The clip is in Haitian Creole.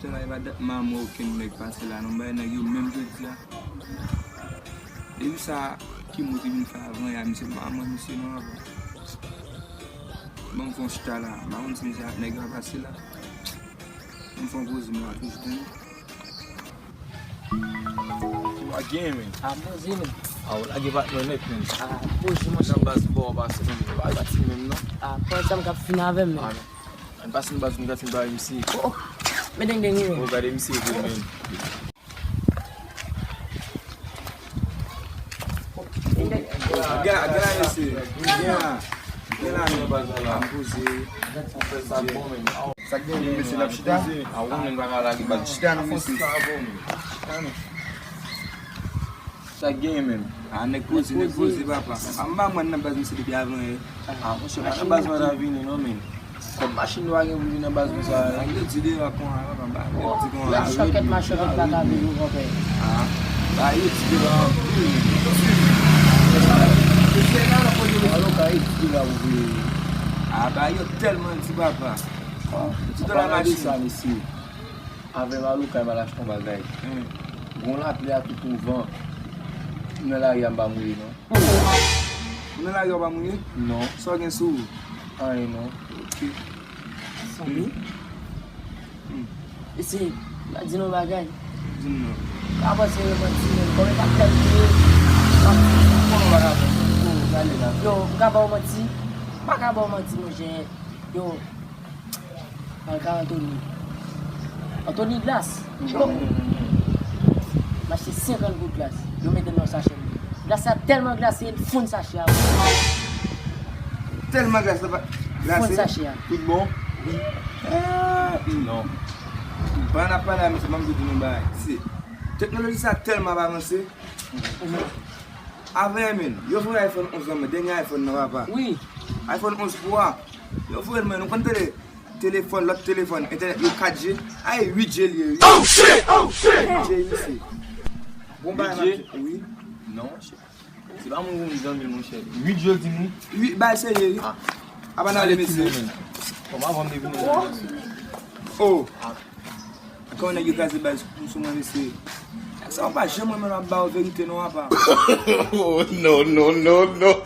te la va dat maman aucun nèg passer là non bay nèg yo même jodi là. Et ça qui motive faire avant ya monsieur maman monsieur non avant. Bon font chita là, maman c'est déjà nèg va passer là. On font pause moi toujours. Again, man. Pose men. I give back my net, man. Pose mon Some bas bo bas I got him, man, no. Pose sam kap fin avem men. And passing bas we got him by MC. Me deng deng Oh, got MC good, man. Agora esse. Sa gen yon mese la chita, a wonen baga la ki bag chita nan mese. Sa gen men. Nek pose papa. Amba man nan baz mese di avan e. Mwen se nan baz mwen avini no men. Kom machine wagen mwen nan baz mwen sa. Ande ti de wakon avan ba. La choket ma choket la ka bi yo kope. Ba yo ti de ba. Alo ka yi ti la ouve. Ba yo tellement ti papa. Tu dois la machine ça ici. Avec Malou quand il a acheté un bagage. On l'a appelé à tout pour vent. On l'a rien pas mourir non. On la yo ba mouye? Non. So gen sou. Ah non. OK. Sami. Isi, la di nou bagay. Din nou. Kaba se yon mati men. Kome ta kalite. Kono la gale. Yo, kaba ou mati. Pa kaba ou mati nou jen. Yo. Alka Anthony. Anthony glace. M'a acheté 50 gouttes de glace. Je mets dans le sachet. Glace a tellement glacé, il fond sachet. Tellement glacé. Fond sachet. Tout bon? Non. Pas na pas là mais c'est même de nous bail. C'est technologie ça tellement avancé. Avec men, yo faut iPhone 11 mais dernier iPhone non va pas. Oui. iPhone 11 Pro. Yo faut men on compte téléphone, l'autre téléphone, internet, 4G, 8G lié. Oh shit! 8G ici. Bon bah oui. Non. C'est pas mon ami mon cher. 8 jours dis nous. 8 bah c'est lié. Ah bah non les messieurs. Comment avant de venir? Oh. Quand on a eu gazé bah sur mon ici. Ça va pas jamais me la ba vérité non pas. Oh no no no no.